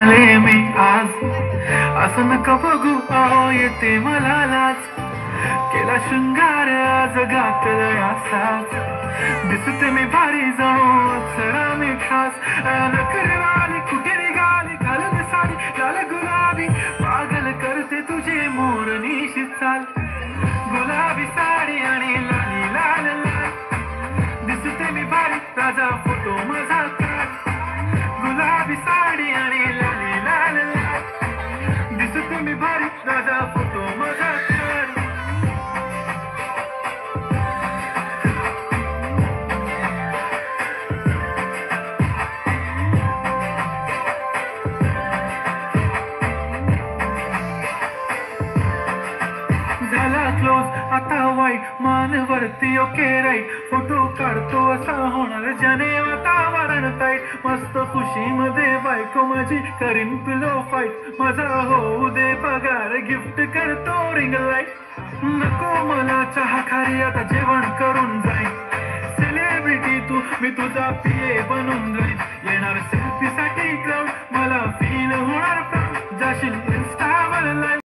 मी आज असं नका बघू येते मला लाज केला शृंगार आज घातलं असाच दिसते मी भारी जाऊ अक्षरा मी खास नखरवाली कुठे निघाली घालून साडी लाल गुलाबी पागल करते तुझे मोरनीशी चाल गुलाबी साडी आणि लाली लाल लाल दिसते मी भारी राजा फोटो माझा काढ गुलाबी साडी आणि लाली लाल लाल दिसते मी भारी राजा फोटो माझा काढ झाला क्लोज आता वाईट मानवरती ओके राईट फोटो काढतो असा होणार ज्याने वातावरण ताईट मस्त खुशी मध्ये बायको माझी करीन पिलो फाईट माझा होऊ दे पगार गिफ्ट करतो रिंग लाईट नको मला चहा खारी आता जेवण करून जाईन सेलिब्रिटी तू मी तुझा पिये बनून जाईन येणार सेल्फी साठी क्राऊड मला फील होणार जाशील